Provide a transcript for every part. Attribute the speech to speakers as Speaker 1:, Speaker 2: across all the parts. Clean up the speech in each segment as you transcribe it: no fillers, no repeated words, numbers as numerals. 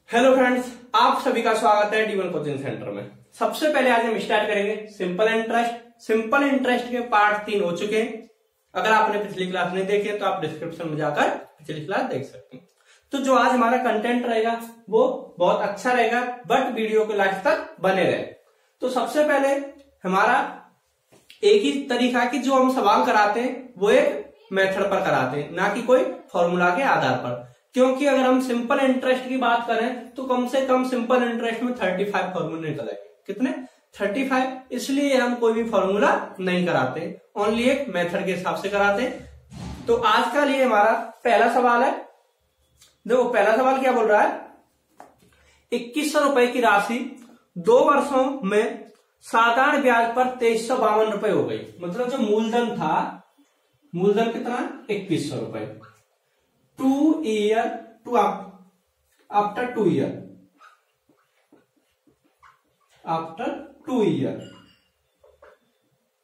Speaker 1: Hello friends, आप सभी का स्वागत है D1 कोचिंग सेंटर में। सबसे पहले आज हम स्टार्ट करेंगे सिंपल इंटरेस्ट। सिंपल इंटरेस्ट के पार्ट 3 हो चुके हैं। अगर आपने पिछली क्लास नहीं देखी है तो आप डिस्क्रिप्शन में जाकर पिछली क्लास देख सकते हैं। तो जो आज हमारा कंटेंट रहेगा वो बहुत अच्छा रहेगा, बट वीडियो के लास्ट तक बने रहे। तो सबसे पहले हमारा एक ही तरीका की जो हम सवाल कराते हैं वो एक मेथड पर कराते हैं, ना कि कोई फॉर्मूला के आधार पर। क्योंकि अगर हम सिंपल इंटरेस्ट की बात करें तो कम से कम सिंपल इंटरेस्ट में 35 फॉर्मूले निकल आएंगे। कितने? 35। इसलिए हम कोई भी फॉर्मूला नहीं कराते, ओनली एक मेथड के हिसाब से कराते हैं। तो आज का लिए हमारा पहला सवाल है। देखो पहला सवाल क्या बोल रहा है, 2100 रुपए की राशि 2 वर्षों में साधारण ब्याज पर 2352 रुपए हो गई। मतलब जो मूलधन था, मूलधन कितना? 2100 रुपए। 2 year to after 2 year, after 2 year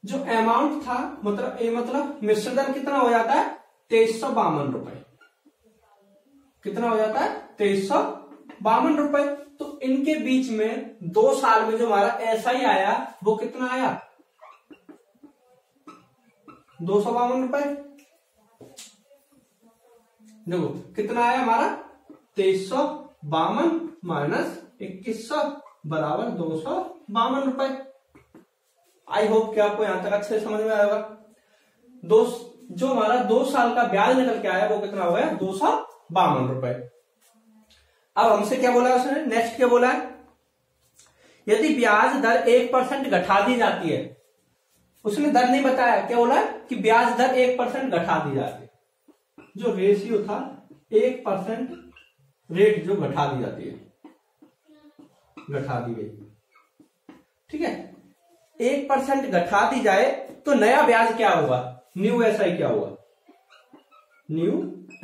Speaker 1: जो अमाउंट था, मतलब मिश्रधन कितना हो जाता है? 2352 रुपए। कितना हो जाता है? 2352 रुपए। तो इनके बीच में 2 साल में जो हमारा SI आया वो कितना आया? 252 रुपए। देखो कितना आया हमारा? 2352 माइनस 2100 बराबर 252 रुपए। आई होप कि आपको यहां तक अच्छे समझ में आएगा। जो हमारा 2 साल का ब्याज निकल के आया वो कितना हो गया? 252 रुपए। अब हमसे क्या बोला उसने? नेक्स्ट क्या बोला है, यदि ब्याज दर 1% घटा दी जाती है। उसने दर नहीं बताया, क्या बोला कि ब्याज दर 1% घटा दी जाती है। जो रेशियो था 1% रेट जो घटा दी जाती है, घटा दी गई, ठीक है। 1% घटा दी जाए तो नया ब्याज क्या होगा? न्यू SI क्या होगा? न्यू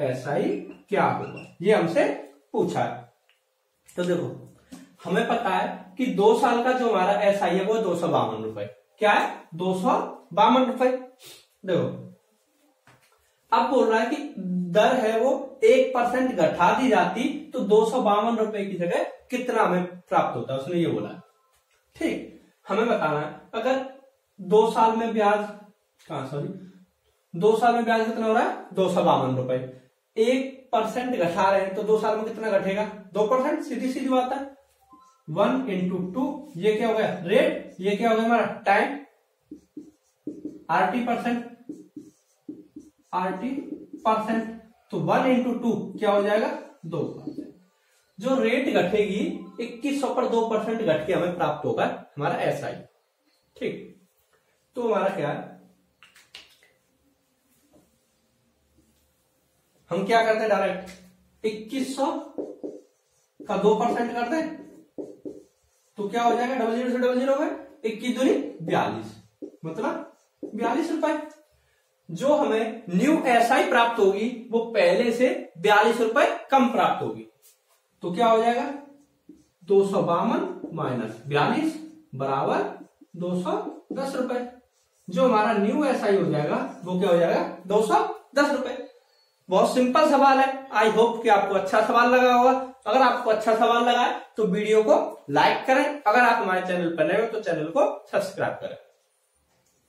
Speaker 1: SI क्या होगा, ये हमसे पूछा है। तो देखो हमें पता है कि 2 साल का जो हमारा SI है वो 252 रुपए। क्या है? 252 रुपए। देखो अब बोल रहा है कि दर है वो 1% घटा दी जाती तो 252 रुपए की जगह कितना हमें प्राप्त होता है, उसने ये बोला। ठीक, हमें बताना है अगर 2 साल में ब्याज 2 साल में ब्याज कितना हो रहा है? 252 रुपए। 1% घटा रहे हैं तो 2 साल में कितना घटेगा? 2%। सीधी सीधी बात है। 1 into 2, ये क्या हो गया? रेट। ये क्या हो गया हमारा? टाइम। RT%। तो 1 into 2 क्या हो जाएगा? 2%। जो रेट घटेगी 2100 पर 2% घट के हमें प्राप्त होगा हमारा SI। ठीक, तो हमारा क्या है, हम क्या करते हैं डायरेक्ट 2100 का 2% कर दें तो क्या हो जाएगा? 00 से 00 हो गए, 21 दूनी 42, मतलब 42 रुपए। जो हमें न्यू SI प्राप्त होगी वो पहले से 42 रुपए कम प्राप्त होगी। तो क्या हो जाएगा? 252 माइनस 42 बराबर 210 रुपए। जो हमारा न्यू SI हो जाएगा वो क्या हो जाएगा? 210 रुपए। बहुत सिंपल सवाल है। आई होप कि आपको अच्छा सवाल लगा होगा। अगर आपको अच्छा सवाल लगा है तो वीडियो को लाइक करें। अगर आप हमारे चैनल पर नए हो तो चैनल को सब्सक्राइब करें।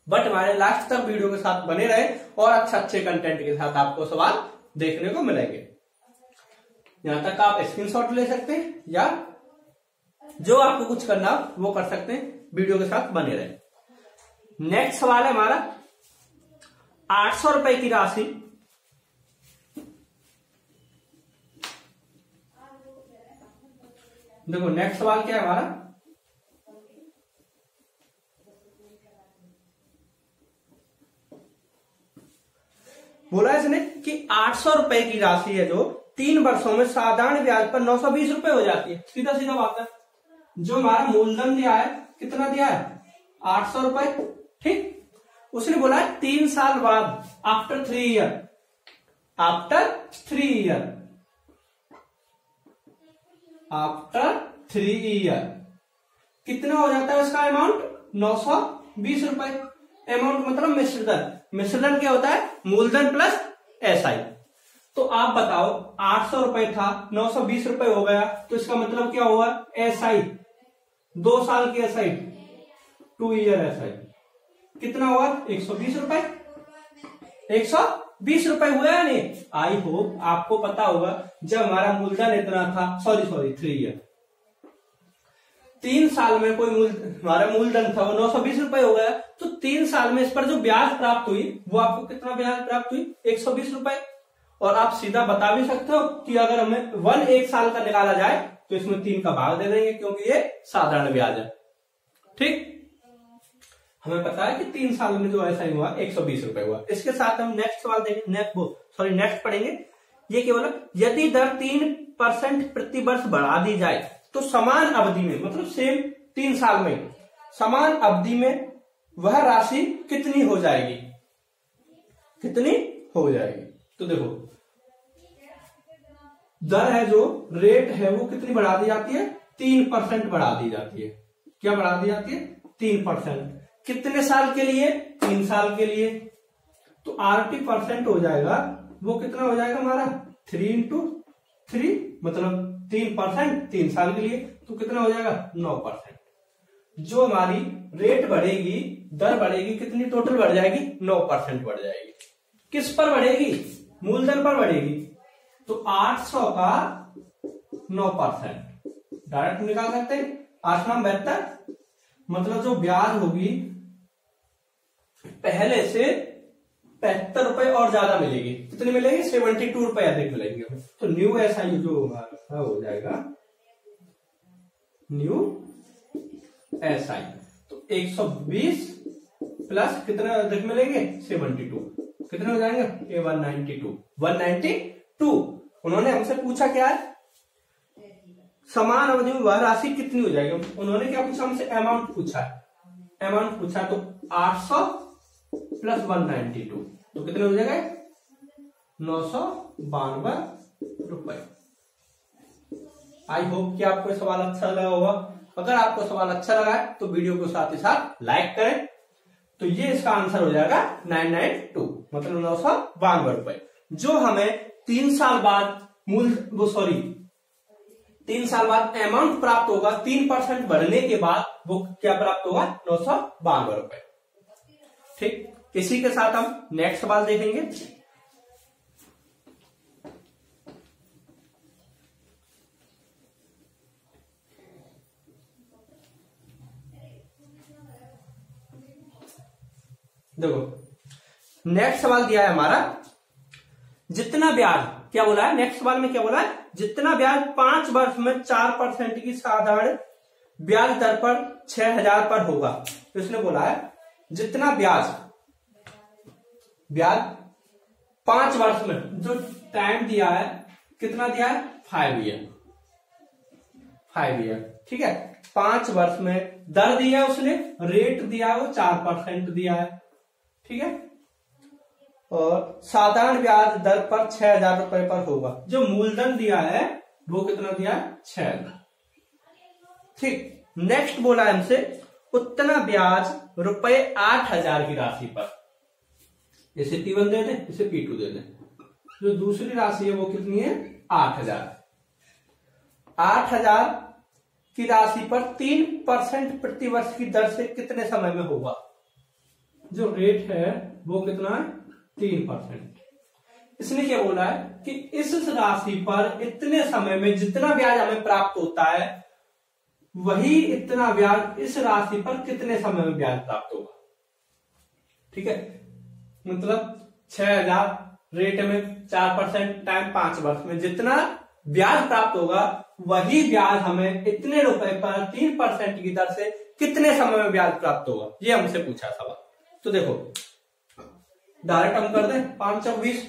Speaker 1: बट हमारे लास्ट तक वीडियो के साथ बने रहे और अच्छे कंटेंट के साथ आपको सवाल देखने को मिलेंगे। यहां तक आप स्क्रीनशॉट ले सकते हैं या जो आपको कुछ करना वो कर सकते हैं। वीडियो के साथ बने रहे। नेक्स्ट सवाल है हमारा 800 रुपए की राशि देखो नेक्स्ट सवाल क्या है हमारा, बोला इसने कि 800 रुपए की राशि है जो 3 वर्षों में साधारण ब्याज पर 920 रुपए हो जाती है। सीधा सीधा बात है। जो हमारा मूलधन दिया है कितना दिया है? 800 रुपए। ठीक, उसने बोला है 3 साल बाद, after 3 year, after 3 year, after 3 year कितना हो जाता है उसका अमाउंट? 920 रुपए। अमाउंट मतलब मिश्रधन। मिश्रधन क्या होता है? मूलधन प्लस SI। तो आप बताओ 800 रुपए था, 920 रुपए हो गया, तो इसका मतलब क्या हुआ? SI 2 साल की SI 2 ईयर SI कितना हुआ? 120 रुपए। 120 रुपए हुआ है नहीं? आई होप आपको पता होगा जब हमारा मूलधन इतना था, सॉरी 3 ईयर, 3 साल में कोई हमारा मूलधन था वो 920 रुपए हो गया, तो 3 साल में इस पर जो ब्याज प्राप्त हुई वो आपको कितना ब्याज प्राप्त हुई? 120 रुपए। और आप सीधा बता भी सकते हो कि अगर हमें 1 साल का निकाला जाए तो इसमें 3 का भाग दे देंगे, क्योंकि ये साधारण ब्याज है। ठीक, हमें पता है कि 3 साल में जो ऐसा ही हुआ 120 रुपए हुआ। इसके साथ हम नेक्स्ट सवाल देखें, नेक्स्ट पढ़ेंगे। ये केवल यदि दर 3% प्रति वर्ष बढ़ा दी जाए तो समान अवधि में, मतलब सेम 3 साल में समान अवधि में वह राशि कितनी हो जाएगी? कितनी हो जाएगी? तो देखो दर है, जो रेट है वो कितनी बढ़ा दी जाती है? 3% बढ़ा दी जाती है। क्या बढ़ा दी जाती है? 3%। कितने साल के लिए? 3 साल के लिए। तो 80% हो जाएगा, वो कितना हो जाएगा हमारा? 3 इंटू 3, मतलब 3% 3 साल के लिए, तो कितना हो जाएगा? 9%। जो हमारी रेट बढ़ेगी, दर बढ़ेगी, कितनी टोटल बढ़ जाएगी? 9% बढ़ जाएगी। किस पर बढ़ेगी? मूलधन पर बढ़ेगी। तो 800 का 9% डायरेक्ट निकाल सकते हैं। 8×9 72, मतलब जो ब्याज होगी पहले से 75 रुपए और ज्यादा मिलेगी। कितनी मिलेगी? 72 रुपए अधिक मिलेंगे। तो न्यू SI जो होगा हो जाएगा न्यू SI। तो 120 प्लस कितने अधिक मिलेंगे? 72। कितने हो जाएंगे? 192। उन्होंने हमसे पूछा क्या है? समान अवधि में वह राशि कितनी हो जाएगी। उन्होंने क्या पूछा हमसे? अमाउंट पूछा है। अमाउंट पूछा तो 800 प्लस 192, तो कितने हो जाएगा? 992 रुपए। आई होप कि आपको सवाल अच्छा लगा होगा। अगर आपको सवाल अच्छा लगा है तो वीडियो को साथ ही साथ लाइक करें। तो ये इसका आंसर हो जाएगा 992, मतलब 992 रुपए, जो हमें 3 साल बाद 3 साल बाद अमाउंट प्राप्त होगा। 3% बढ़ने के बाद वो क्या प्राप्त होगा? 992 रुपए। ठीक, इसी के साथ हम नेक्स्ट सवाल देखेंगे। देखो नेक्स्ट सवाल दिया है हमारा, जितना ब्याज, क्या बोला है नेक्स्ट सवाल में? क्या बोला है? जितना ब्याज 5 वर्ष में 4% की साधारण ब्याज दर पर 6000 पर होगा। तो इसने बोला है जितना ब्याज 5 वर्ष में, जो टाइम दिया है कितना दिया है? 5 ईयर। 5 ईयर, ठीक है। 5 वर्ष में दर दिया है उसने, रेट दिया है वो 4% दिया है, ठीक है। और साधारण ब्याज दर पर 6000 रुपए पर होगा। जो मूलधन दिया है वो कितना दिया है? 6000। ठीक, नेक्स्ट बोला है हमसे उतना ब्याज रुपए 8000 की राशि पर, इसे T1 दे दें, इसे P2 दे दें। जो दूसरी राशि है वो कितनी है? 8000। 8000 की राशि पर 3% प्रति वर्ष की दर से कितने समय में होगा? जो रेट है वो कितना है? 3%। इसने क्या बोला है कि इस राशि पर इतने समय में जितना ब्याज हमें प्राप्त होता है वही इतना ब्याज इस राशि पर कितने समय में ब्याज प्राप्त होगा। ठीक है, मतलब 6000 रेट में 4% टाइम 5 वर्ष में जितना ब्याज प्राप्त होगा वही ब्याज हमें इतने रुपए पर 3% की दर से कितने समय में ब्याज प्राप्त होगा, ये हमसे पूछा सवाल। तो देखो डायरेक्ट हम कर दें 5 और 20,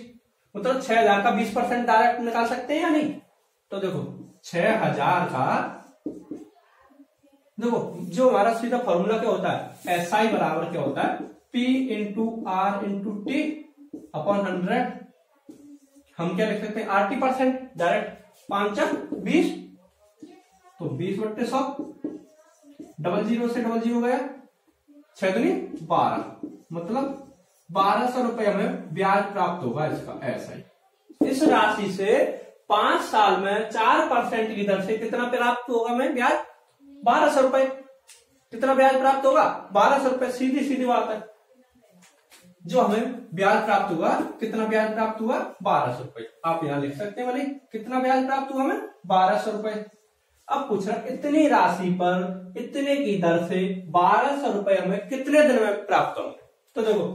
Speaker 1: मतलब 6000 का 20% डायरेक्ट निकाल सकते हैं या नहीं। तो देखो 6000 का, देखो जो हमारा सीधा फॉर्मूला क्या होता है? SI बराबर क्या होता है? P into R into T upon 100। हम क्या लिख सकते हैं? 80% डायरेक्ट। 5 और 20, तो 20/100, 00 से 00 गया, 6 दूनी 12, मतलब 1200 रुपए हमें ब्याज प्राप्त होगा इसका SI। इस राशि से 5 साल में 4% की दर से कितना प्राप्त होगा हमें ब्याज? 1200 रुपए। कितना ब्याज प्राप्त होगा? 1200 रुपए। सीधी सीधी बात है। जो हमें ब्याज प्राप्त हुआ, कितना ब्याज प्राप्त हुआ? 1200 रुपए। आप यहां लिख सकते हैं भाई, कितना ब्याज प्राप्त हुआ हमें? 1200 रुपए। अब पूछ रहा इतनी राशि पर इतने की दर से 1200 रुपए हमें कितने दिन में प्राप्त होंगे? तो देखो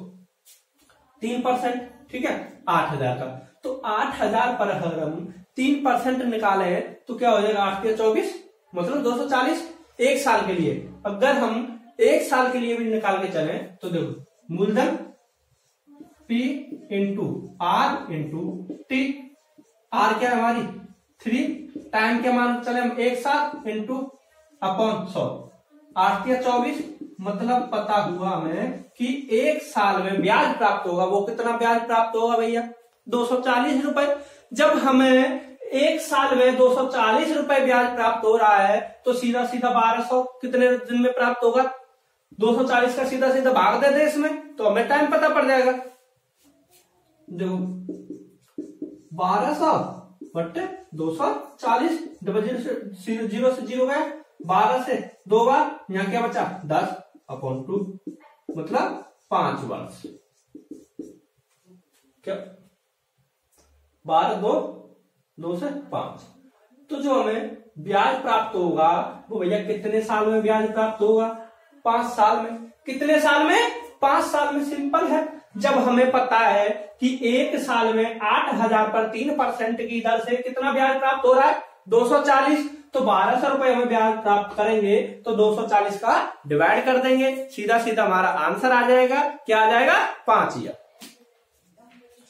Speaker 1: 3%, ठीक है, 8000 का। तो 8000 पर अगर हम 3% निकाले तो क्या हो जाएगा? 8 के 24 मतलब 240 एक साल के लिए। अगर हम एक साल के लिए भी निकाल के चले तो देखो मूलधन P into R into T। R क्या है हमारी? 3। टाइम क्या मान चले हम? एक साल इंटू अपॉन 100। 8 के 24 मतलब पता हुआ हमें कि एक साल में ब्याज प्राप्त होगा। वो कितना ब्याज प्राप्त होगा भैया? 240 रुपए। जब हमें एक साल में 240 रुपए ब्याज प्राप्त हो रहा है तो सीधा सीधा 1200 कितने दिन में प्राप्त होगा? 240 का सीधा सीधा भाग दे दे इसमें तो हमें टाइम पता पड़ जाएगा। देखो 1200 बट्टे 240 जीरो से जीरो गया, 12 से 2 बार, यहां क्या बचा? 10 अपॉन 2 मतलब 5 वर्ष। क्या 12 2 से 5। तो जो हमें ब्याज प्राप्त होगा वो भैया कितने साल में ब्याज प्राप्त होगा? 5 साल में। कितने साल में? 5 साल में। सिंपल है। जब हमें पता है कि एक साल में 8000 पर 3% की दर से कितना ब्याज प्राप्त हो रहा है? 240। तो 1200 रुपए हमें ब्याज प्राप्त करेंगे तो 240 का डिवाइड कर देंगे, सीधा सीधा हमारा आंसर आ जाएगा। क्या आ जाएगा? 5000।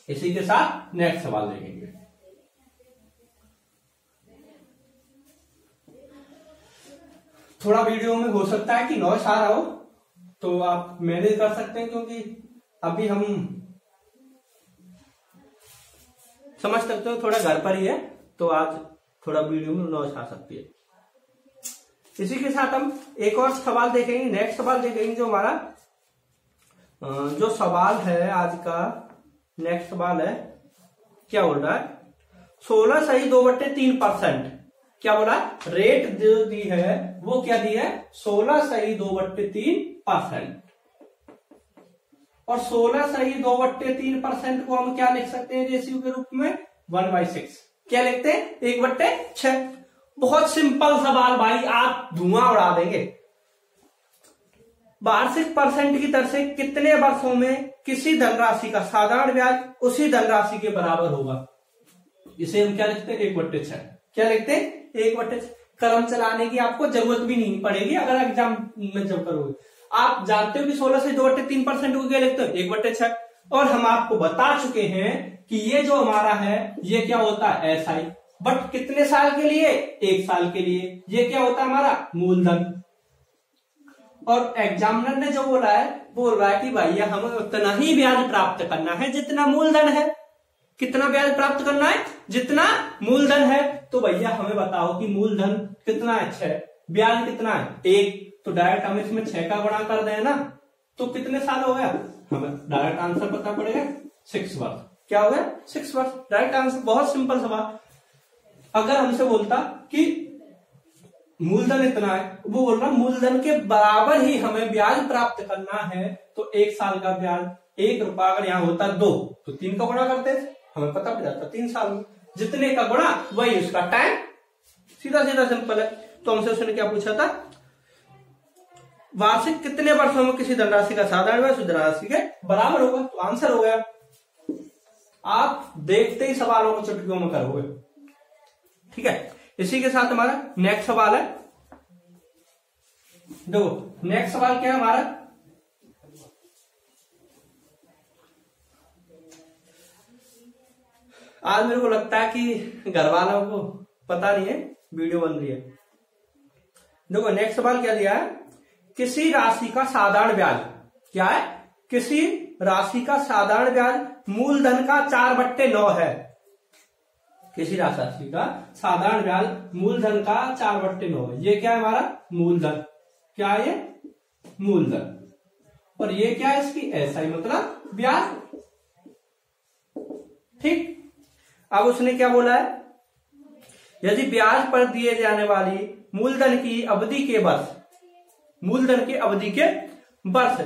Speaker 1: इसी के साथ नेक्स्ट सवाल देखेंगे। थोड़ा वीडियो में हो सकता है कि नॉइस आ रहा हो तो आप मैनेज कर सकते हैं, क्योंकि अभी हम समझ सकते हो थोड़ा घर पर ही है तो आज थोड़ा वीडियो में नॉइस आ सकती है। इसी के साथ हम एक और सवाल देखेंगे। नेक्स्ट सवाल देखेंगे जो हमारा जो सवाल है आज का नेक्स्ट सवाल है, क्या बोल रहा है? 16 सही 2/3%। क्या बोला? रेट जो दी है वो क्या दी है? 16 सही 2/3%। और 16 सही 2/3% को हम क्या लिख सकते हैं रेशियो के रूप में? 1/6। क्या लिखते हैं? 1/6। बहुत सिंपल सवाल भाई, आप धुआं उड़ा देंगे। वार्षिक परसेंट की दर से कितने वर्षों में किसी धनराशि का साधारण ब्याज उसी धनराशि के बराबर होगा? इसे हम क्या लिखते हैं? 1/6। क्या लिखते हैं? 1/6। कलम चलाने की आपको जरूरत भी नहीं पड़ेगी अगर एग्जाम में जब करोगे। आप जानते हो कि 16 से 2/3% को क्या लिखते हो? 1/6। और हम आपको बता चुके हैं कि ये जो हमारा है ये क्या होता है? SI। बट कितने साल के लिए? 1 साल के लिए। ये क्या होता है हमारा? मूलधन। और एग्जामिनर ने जो बोल रहा है कि भैया हमें उतना ही ब्याज प्राप्त करना है जितना मूलधन है। कितना ब्याज प्राप्त करना है? जितना मूलधन है। तो भैया हमें बताओ कि मूलधन कितना है? 6। ब्याज कितना है? 1। तो डायरेक्ट हम इसमें 6 का गुणा कर दें ना, तो कितने साल हो गया? हमें डायरेक्ट आंसर पता पड़ेगा 6 वर्ष। क्या हो गया? 6 वर्ष। Direct answer. बहुत सिंपल सवाल। अगर हमसे बोलता कि मूलधन इतना है, वो बोल रहा मूलधन के बराबर ही हमें ब्याज प्राप्त करना है, तो 1 साल का ब्याज 1 रुपया अगर यहाँ होता 2 तो 3 का गुणा करते थे, हमें पता पड़ जाता 3 साल में। जितने का गुणा वही उसका टाइम। सीधा सीधा सिंपल है। तो हमसे उसने क्या पूछा था? वार्षिक कितने वर्षों में किसी धनराशि का साधारण ब्याज उस धनराशि के बराबर होगा? तो आंसर हो गया। आप देखते ही सवालों को चुटकियों में करोगे। ठीक है। इसी के साथ हमारा नेक्स्ट सवाल है। देखो नेक्स्ट सवाल क्या है हमारा? आज मेरे को लगता है कि घर वालों को पता नहीं है वीडियो बन रही है। देखो नेक्स्ट सवाल क्या दिया है? किसी राशि का साधारण ब्याज क्या है? किसी राशि का साधारण ब्याज मूलधन का 4/9 है। किसी राशि का साधारण ब्याज मूलधन का 4/9 है। ये क्या है हमारा? मूलधन। क्या है ये? मूलधन। और ये क्या है इसकी? SI मतलब ब्याज। ठीक। अब उसने क्या बोला है, यदि ब्याज पर दिए जाने वाली मूलधन की अवधि के वर्ष, मूलधन की अवधि के वर्ष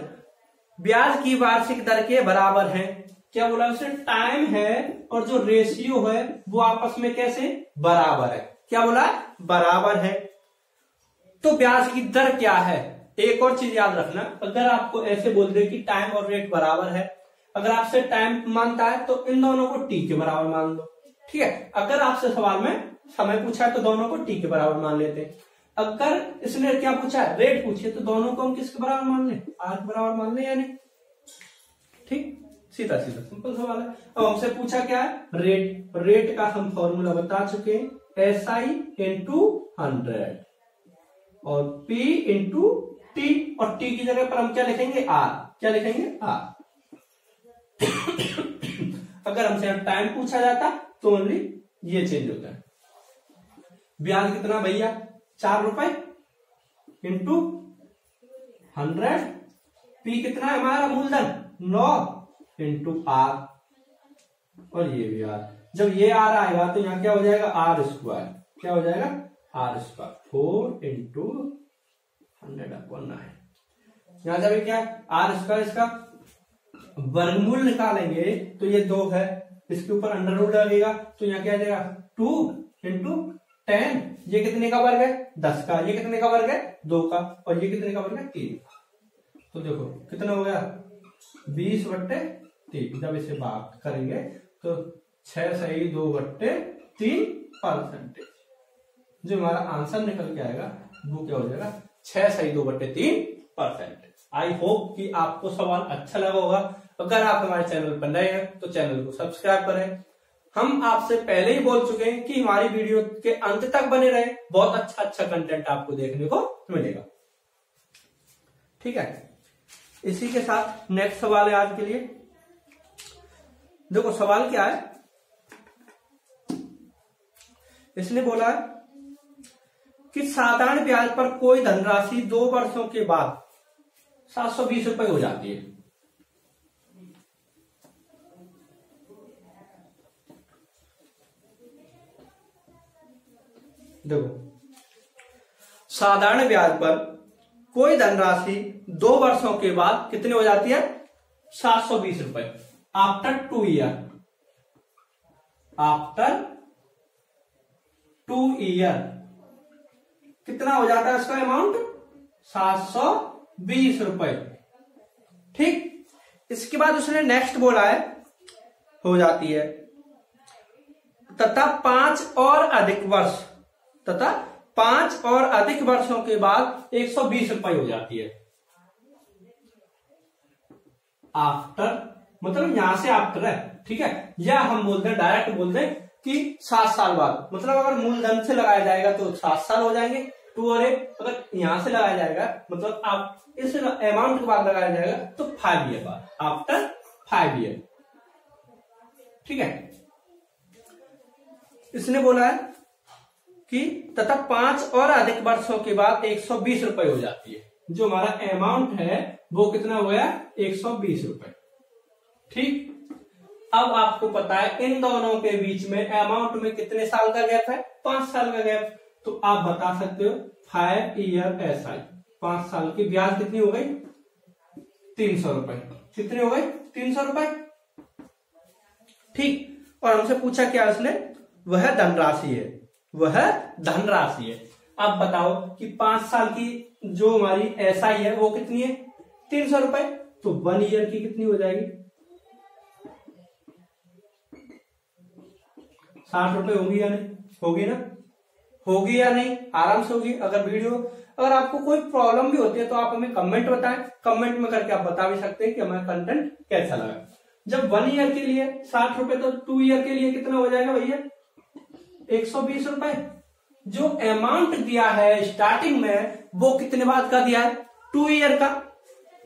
Speaker 1: ब्याज की वार्षिक दर के बराबर है। क्या बोला उसने, टाइम है और जो रेशियो है वो आपस में कैसे बराबर है। क्या बोला, बराबर है। तो ब्याज की दर क्या है। एक और चीज याद रखना, अगर आपको ऐसे बोल दे कि टाइम और रेट बराबर है, अगर आपसे टाइम मानता है तो इन दोनों को टी के बराबर मान लो, ठीक है। अगर आपसे सवाल में समय पूछा है तो दोनों को टी के बराबर मान लेते हैं। अगर इसने क्या पूछा है, रेट पूछे, तो दोनों को हम किसके बराबर मान ले, आर के बराबर मान ले, यानी ठीक, सीधा सीधा सिंपल सवाल है। अब हमसे पूछा क्या है, रेट। रेट का हम फॉर्मूला बता चुके हैं, SI इंटू 100 और P इंटू टी, और टी की जगह पर हम क्या लिखेंगे, आर। क्या लिखेंगे, आर। अगर हमसे टाइम पूछा जाता तो ओनली ये चेंज होता है। ब्याज कितना भैया, 4 रुपए इंटू 100, पी कितना है हमारा मूलधन 9 इंटू आर, और ये भी आर। जब ये आर आएगा तो यहाँ क्या हो जाएगा, आर स्क्वायर। क्या हो जाएगा, आर स्क्वायर 4 इंटू 100/9। यहां जब क्या आर स्क्वायर, इसका वर्गमूल निकालेंगे तो ये 2 है, इसके ऊपर अंडर रूट लगेगा तो यहाँ क्या आ जाएगा 2 इंटू 10। ये कितने का वर्ग है, 10 का। ये कितने का वर्ग है, 2 का। और ये कितने का वर्ग है, 3 का। तो देखो कितना हो गया, 20/3। जब इसे बात करेंगे तो 6 सही 2/3%। जो हमारा आंसर निकल के आएगा वो क्या हो जाएगा, 6 सही 2/3%। आई होप कि आपको सवाल अच्छा लगा होगा। अगर आप हमारे चैनल पर नए हैं तो चैनल को सब्सक्राइब करें। हम आपसे पहले ही बोल चुके हैं कि हमारी वीडियो के अंत तक बने रहे, बहुत अच्छा अच्छा कंटेंट आपको देखने को मिलेगा, ठीक है। इसी के साथ नेक्स्ट सवाल है आज के लिए। देखो सवाल क्या है, इसने बोला है कि साधारण ब्याज पर कोई धनराशि 2 वर्षों के बाद 720 रुपए हो जाती है। देखो साधारण ब्याज पर कोई धनराशि 2 वर्षों के बाद कितनी हो जाती है, 720 रुपए। आफ्टर 2 ईयर, आफ्टर 2 ईयर कितना हो जाता है इसका अमाउंट, 720 रुपए, ठीक। इसके बाद उसने नेक्स्ट बोला है, हो जाती है तथा 5 और अधिक वर्ष, तथा 5 और अधिक वर्षों के बाद 120 रुपए हो जाती है। आफ्टर मतलब यहां से आफ्टर है, ठीक है। या हम बोलते हैं, डायरेक्ट बोलते हैं कि 7 साल बाद, मतलब अगर मूलधन से लगाया जाएगा तो 7 साल हो जाएंगे, 2 और 1। अगर यहां से लगाया जाएगा मतलब आप इस अमाउंट के बाद लगाया जाएगा तो 5 ईयर बाद, आफ्टर 5 ईयर, ठीक है। इसने बोला है कि तथा 5 और अधिक वर्षों के बाद 120 रुपए हो जाती है। जो हमारा अमाउंट है वो कितना हो गया, 120 रुपए, ठीक। अब आपको पता है इन दोनों के बीच में अमाउंट में कितने साल का गैप है, 5 साल का गैप। तो आप बता सकते हो 5 ईयर SI, 5 साल की ब्याज कितनी हो गई, 300 रुपए। कितने हो गए, 300 रुपए, ठीक। और हमसे पूछा क्या उसने, वह धनराशि है, वह धनराशि है। अब बताओ कि 5 साल की जो हमारी SI है वो कितनी है, 300 रुपए। तो 1 ईयर की कितनी हो जाएगी, 60 रुपए होगी या नहीं, होगी ना, होगी या नहीं, आराम से होगी। अगर आपको कोई प्रॉब्लम भी होती है तो आप हमें कमेंट बताएं, कमेंट में करके आप बता भी सकते हैं कि हमारा कंटेंट कैसा लगा। जब 1 ईयर के लिए 60 रुपए, तो 2 ईयर के लिए कितना हो जाएगा भैया, 120 रुपए। जो अमाउंट दिया है स्टार्टिंग में वो कितने बाद का दिया है, 2 ईयर का।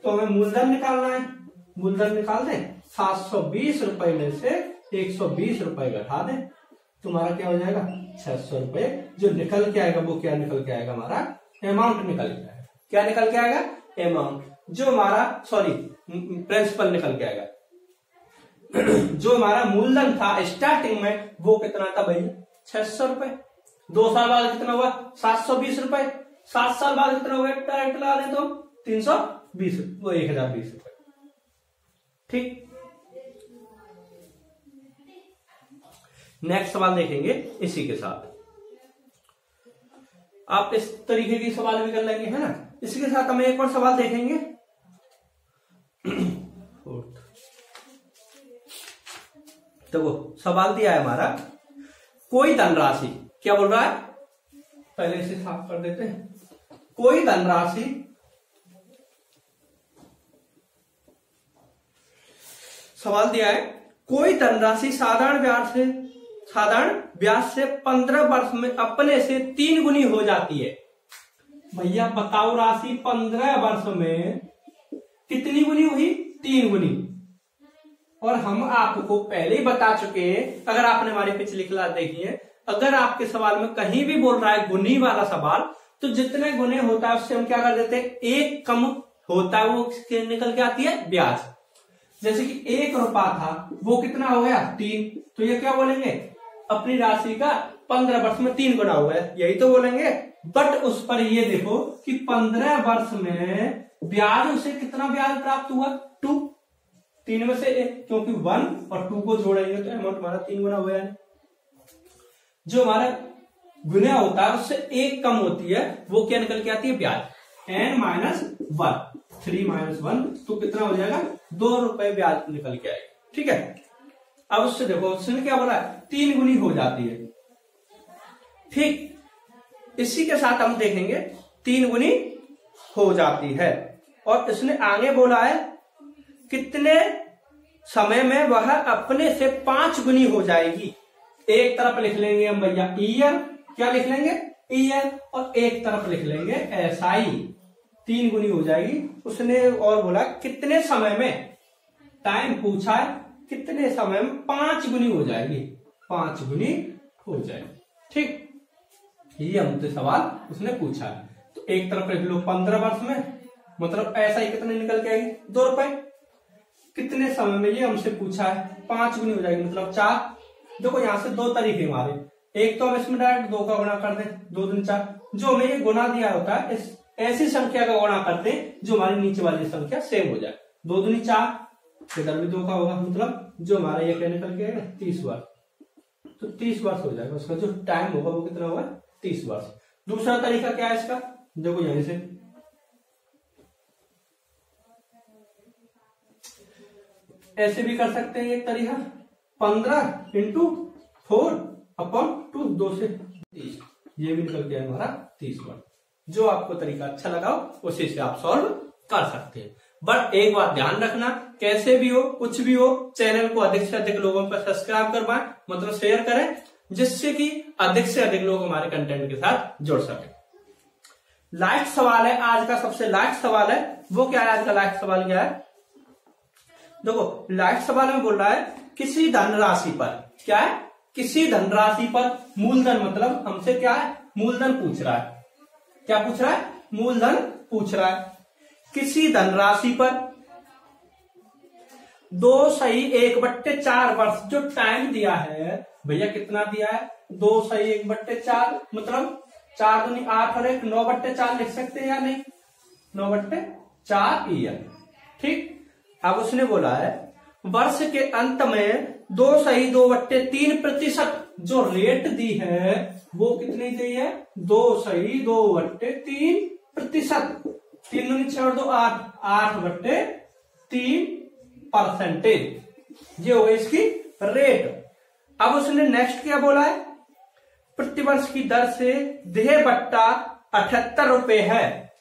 Speaker 1: तो हमें मूलधन निकालना है, मूलधन निकाल दें, 720 रुपए में से 120 रुपए घटा दें, तुम्हारा क्या हो जाएगा, 600 रुपए। जो निकल के आएगा वो क्या निकल के आएगा, हमारा अमाउंट निकल के आएगा। क्या निकल के आएगा, अमाउंट। जो हमारा प्रिंसिपल निकल के आएगा। जो हमारा मूलधन था स्टार्टिंग में वो कितना था भैया 600 रुपए। 2 साल बाद कितना हुआ 720 रुपए। 7 साल बाद कितना हुआ डायरेक्ट लगा दें तो 320 वो 1020 रुपए। ठीक, नेक्स्ट सवाल देखेंगे इसी के साथ। आप इस तरीके की सवाल भी कर लेंगे, है ना। इसी के साथ हम एक और सवाल देखेंगे। देखो सवाल दिया है हमारा, कोई धनराशि, क्या बोल रहा है, पहले इसे साफ कर देते हैं। कोई धनराशि सवाल दिया है, कोई धनराशि साधारण ब्याज से 15 वर्ष में अपने से 3 गुनी हो जाती है। भैया बताओ राशि 15 वर्ष में कितनी गुनी हुई, 3 गुनी। और हम आपको पहले ही बता चुके हैं, अगर आपने हमारी पिछली क्लास देखी है, अगर आपके सवाल में कहीं भी बोल रहा है गुनी वाला सवाल, तो जितने गुने होता है उससे हम क्या कर देते हैं, एक कम होता है वो निकल के आती है ब्याज। जैसे कि 1 रुपया था वो कितना हो गया 3, तो ये क्या बोलेंगे, अपनी राशि का 15 वर्ष में 3 गुना हुआ है, यही तो बोलेंगे। बट उस पर ये देखो कि 15 वर्ष में ब्याज उसे कितना ब्याज प्राप्त हुआ 2, 3 में से 1, क्योंकि 1 और 2 को जोड़ेंगे तो अमाउंट हमारा 3 गुना हुआ है। जो हमारा गुना होता है उससे 1 कम होती है, वो क्या निकल के आती है ब्याज, n-1, 3 - 1 तो कितना हो जाएगा 2 रुपए ब्याज निकल के आएगा। ठीक है, अब उससे देखो उसने क्या बोला 3 गुनी हो जाती है। ठीक, इसी के साथ हम देखेंगे 3 गुनी हो जाती है। और इसने आगे बोला है कितने समय में वह अपने से 5 गुनी हो जाएगी। एक तरफ लिख लेंगे हम भैया ईयर, क्या लिख लेंगे ईयर, और एक तरफ लिख लेंगे एसआई, 3 गुनी हो जाएगी। उसने और बोला कितने समय में, टाइम पूछा है, कितने समय में 5 गुनी हो जाएगी, 5 गुनी हो जाएगी। ठीक, ये हमसे सवाल उसने पूछा है। तो एक तरफ लिख लो 15 वर्ष में, मतलब ऐसा ही कितने निकल के आएगी 2 रुपए। कितने समय में, ये हमसे पूछा है 5 गुनी हो जाएगी, मतलब 4। देखो यहां से 2 तरीके हमारे, एक तो हम इसमें डायरेक्ट 2 का गुणा कर दें, 2 दूनी 4। जो हमें ये गुणा दिया होता है इस ऐसी संख्या का गुणा करते हैं जो हमारी नीचे वाली संख्या सेम हो जाए। 2 दूनी 4, इधर भी 2 का होगा, मतलब जो हमारा ये क्या निकल के आएगा 30 वर्ष, तो 30 वर्ष हो जाएगा। उसका जो टाइम होगा वो कितना होगा 30 वर्ष। दूसरा तरीका क्या है इसका, देखो यहीं से ऐसे भी कर सकते हैं एक तरीका, 15 × 4/2, 2 से 30, ये भी निकल गया हमारा 30 वर्ष। जो आपको तरीका अच्छा लगा उसी से आप सॉल्व कर सकते हैं। बट एक बात ध्यान रखना, कैसे भी हो कुछ भी हो, चैनल को अधिक से अधिक लोगों पर सब्सक्राइब करवाएं, मतलब शेयर करें, जिससे कि अधिक से अधिक लोग हमारे कंटेंट के साथ जुड़ सके। लास्ट सवाल है आज का, सबसे लास्ट सवाल है, वो क्या है आज का लास्ट सवाल क्या है, देखो लास्ट सवाल में बोल रहा है किसी धनराशि पर, क्या है, किसी धनराशि पर मूलधन, मतलब हमसे क्या है मूलधन पूछ रहा है। क्या पूछ रहा है, मूलधन पूछ रहा है। किसी धनराशि पर 2/1/4 वर्ष जो टाइम दिया है, भैया कितना दिया है 2/1/4, मतलब 4 दूनी 8 और 1 9/4 लिख सकते हैं या नहीं, 9/4 ईयर। ठीक, अब उसने बोला है वर्ष के अंत में 2/2/3% जो रेट दी है वो कितनी दी है 2/2/3%। 3 दूनी 6 और 2 8, 8/3%, ये हो गई इसकी रेट। अब उसने नेक्स्ट क्या बोला है, प्रतिवर्ष की दर से देह बट्टा 78 रुपए है।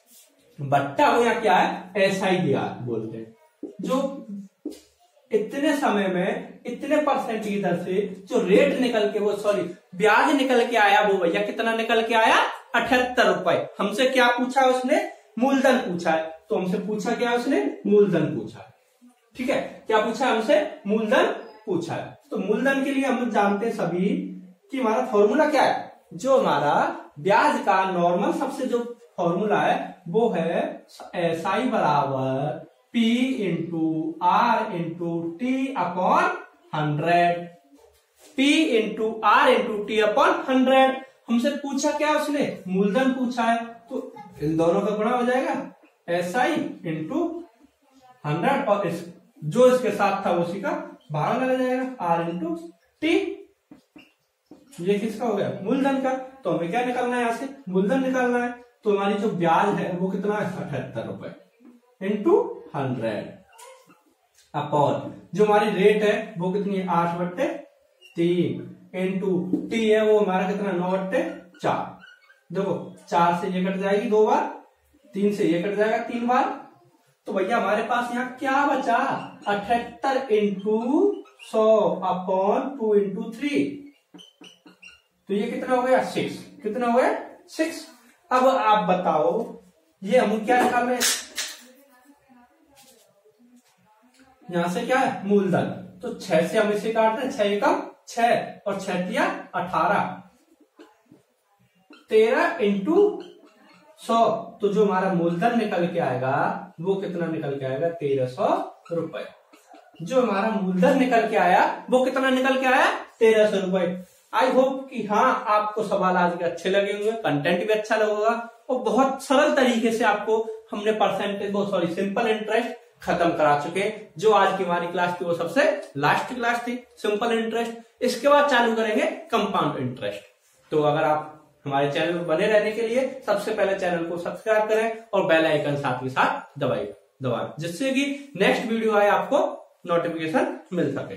Speaker 1: बट्टा हो या क्या है, ऐसा ही दिया बोलते हैं, जो इतने समय में इतने % की दर से जो रेट निकल के, वो सॉरी ब्याज निकल के आया, वो भैया कितना निकल के आया 78 रुपए। हमसे क्या पूछा है उसने, मूलधन पूछा है, तो हमसे पूछा क्या उसने, मूलधन पूछा है। ठीक है, क्या पूछा हमसे, मूलधन पूछा है। तो मूलधन के लिए हम जानते हैं सभी कि हमारा फॉर्मूला क्या है, जो हमारा ब्याज का नॉर्मल सबसे जो फॉर्मूला है वो है SI = P × R × T/100। 100, P into R into T upon 100। हमसे पूछा क्या उसने, मूलधन पूछा है, तो इन दोनों का गुणा हो जाएगा SI इंटू 100 और जो इसके साथ था उसी का भाग लग जाएगा R इंटू टी। ये किसका हो गया, मूलधन का। तो हमें क्या निकालना है, यहां से मूलधन निकालना है। तो हमारी जो ब्याज है वो कितना है, 78 रुपए इंटू 100 अपॉन जो हमारी रेट है वो कितनी है, 8/3 इंटू टी है वो हमारा कितना, 9/4। देखो 4 से ये कट जाएगी 2 बार, 3 से ये कट जाएगा 3 बार। तो भैया हमारे पास यहाँ क्या बचा, 78 इंटू 100 अपॉन 2 इंटू 3। तो ये कितना हो गया, 6। कितना हो गया, 6। अब आप बताओ ये हम क्या निकाल रहे हैं, यहां से क्या है, मूलधन। तो 6 से हम इसे काटते हैं, 6 एकम 6 और 6 तिया 18, 13 इंटू 100। तो जो हमारा मूलधन निकल के आएगा वो कितना निकल के आएगा, 1300 रुपए। जो हमारा मूलधन निकल के आया वो कितना निकल के आया, 1300 रुपए। आई होप कि हाँ आपको सवाल आज के अच्छे लगे होंगे, कंटेंट भी अच्छा लगेगा और बहुत सरल तरीके से आपको हमने परसेंटेज को सिंपल इंटरेस्ट खत्म करा चुके। जो आज की हमारी क्लास थी वो सबसे लास्ट क्लास थी, सिंपल इंटरेस्ट। इसके बाद चालू करेंगे कंपाउंड इंटरेस्ट। तो अगर आप हमारे चैनल पर बने रहने के लिए सबसे पहले चैनल को सब्सक्राइब करें और बेल आइकन साथ के साथ दबाएं, जिससे कि नेक्स्ट वीडियो आए आपको नोटिफिकेशन मिल सके।